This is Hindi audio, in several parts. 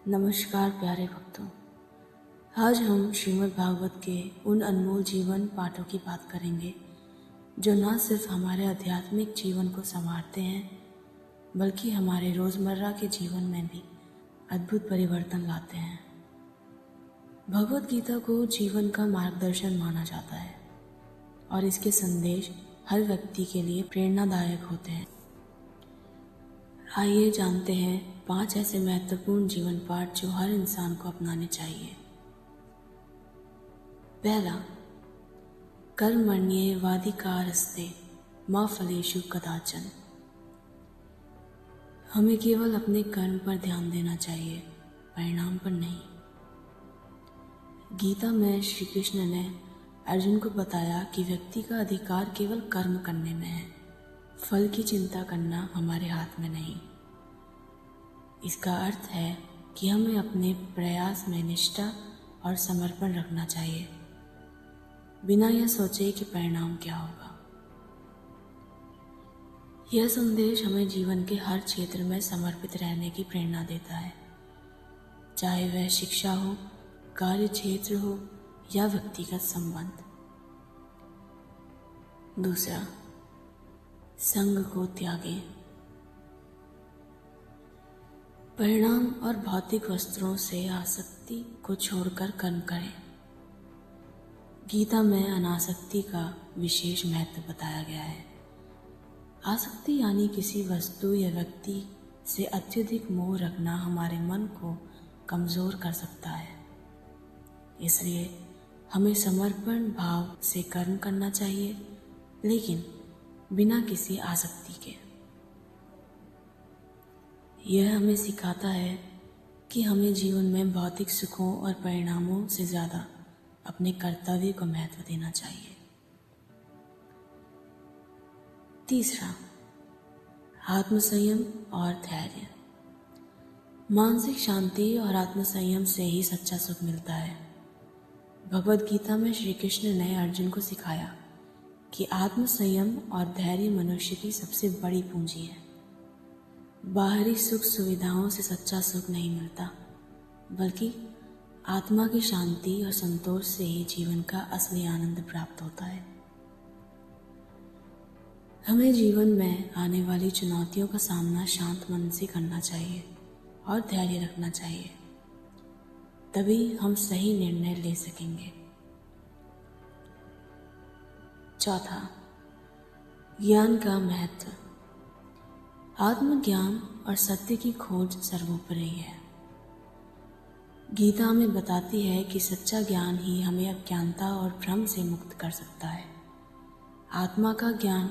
नमस्कार प्यारे भक्तों। आज हम श्रीमद् भागवत के उन अनमोल जीवन पाठों की बात करेंगे जो न सिर्फ हमारे आध्यात्मिक जीवन को संवारते हैं बल्कि हमारे रोज़मर्रा के जीवन में भी अद्भुत परिवर्तन लाते हैं। भगवत गीता को जीवन का मार्गदर्शन माना जाता है और इसके संदेश हर व्यक्ति के लिए प्रेरणादायक होते हैं। आइए जानते हैं 5 ऐसे महत्वपूर्ण जीवन पाठ जो हर इंसान को अपनाने चाहिए। पहला, कर्मण्येवाधिकारस्ते मा फलेषु कदाचन। हमें केवल अपने कर्म पर ध्यान देना चाहिए, परिणाम पर नहीं। गीता में श्री कृष्ण ने अर्जुन को बताया कि व्यक्ति का अधिकार केवल कर्म करने में है, फल की चिंता करना हमारे हाथ में नहीं। इसका अर्थ है कि हमें अपने प्रयास में निष्ठा और समर्पण रखना चाहिए, बिना यह सोचे कि परिणाम क्या होगा। यह संदेश हमें जीवन के हर क्षेत्र में समर्पित रहने की प्रेरणा देता है, चाहे वह शिक्षा हो, कार्य क्षेत्र हो या व्यक्तिगत संबंध। दूसरा, संग को त्यागें। परिणाम और भौतिक वस्तुओं से आसक्ति को छोड़कर कर्म करें। गीता में अनासक्ति का विशेष महत्व बताया गया है। आसक्ति यानी किसी वस्तु या व्यक्ति से अत्यधिक मोह रखना हमारे मन को कमजोर कर सकता है। इसलिए हमें समर्पण भाव से कर्म करना चाहिए, लेकिन बिना किसी आसक्ति के। यह हमें सिखाता है कि हमें जीवन में भौतिक सुखों और परिणामों से ज़्यादा अपने कर्तव्य को महत्व देना चाहिए। तीसरा, आत्मसंयम और धैर्य। मानसिक शांति और आत्मसंयम से ही सच्चा सुख मिलता है। भगवद गीता में श्री कृष्ण ने अर्जुन को सिखाया कि आत्मसंयम और धैर्य मनुष्य की सबसे बड़ी पूंजी है। बाहरी सुख सुविधाओं से सच्चा सुख नहीं मिलता, बल्कि आत्मा की शांति और संतोष से ही जीवन का असली आनंद प्राप्त होता है। हमें जीवन में आने वाली चुनौतियों का सामना शांत मन से करना चाहिए और धैर्य रखना चाहिए, तभी हम सही निर्णय ले सकेंगे। चौथा, ज्ञान का महत्व। आत्मज्ञान और सत्य की खोज सर्वोपरि है। गीता हमें बताती है कि सच्चा ज्ञान ही हमें अज्ञानता और भ्रम से मुक्त कर सकता है। आत्मा का ज्ञान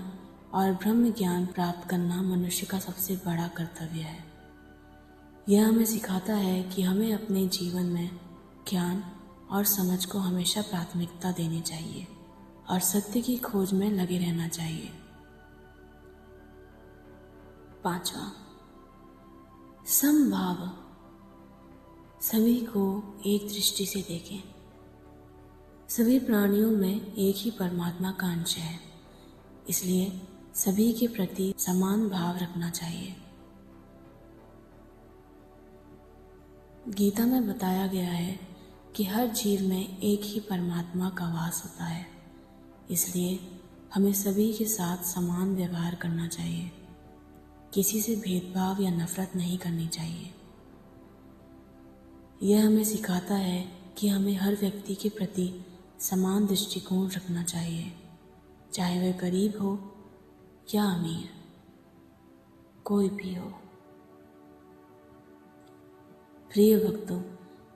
और ब्रह्म ज्ञान प्राप्त करना मनुष्य का सबसे बड़ा कर्तव्य है। यह हमें सिखाता है कि हमें अपने जीवन में ज्ञान और समझ को हमेशा प्राथमिकता देनी चाहिए और सत्य की खोज में लगे रहना चाहिए। पांचवा, समभाव। सभी को एक दृष्टि से देखें। सभी प्राणियों में एक ही परमात्मा का अंश है, इसलिए सभी के प्रति समान भाव रखना चाहिए। गीता में बताया गया है कि हर जीव में एक ही परमात्मा का वास होता है, इसलिए हमें सभी के साथ समान व्यवहार करना चाहिए। किसी से भेदभाव या नफरत नहीं करनी चाहिए। यह हमें सिखाता है कि हमें हर व्यक्ति के प्रति समान दृष्टिकोण रखना चाहिए, चाहे वह गरीब हो या अमीर, कोई भी हो। प्रिय भक्तों,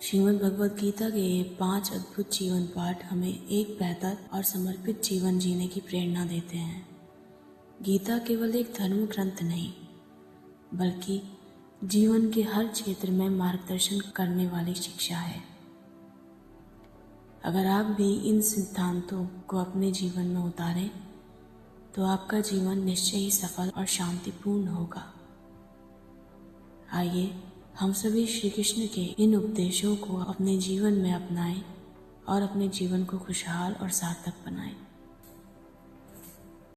श्रीमद् भगवद गीता के ये 5 अद्भुत जीवन पाठ हमें एक बेहतर और समर्पित जीवन जीने की प्रेरणा देते हैं। गीता केवल एक धर्म ग्रंथ नहीं, बल्कि जीवन के हर क्षेत्र में मार्गदर्शन करने वाली शिक्षा है। अगर आप भी इन सिद्धांतों को अपने जीवन में उतारें, तो आपका जीवन निश्चय ही सफल और शांतिपूर्ण होगा। आइए हम सभी श्री कृष्ण के इन उपदेशों को अपने जीवन में अपनाएं और अपने जीवन को खुशहाल और सार्थक बनाएं।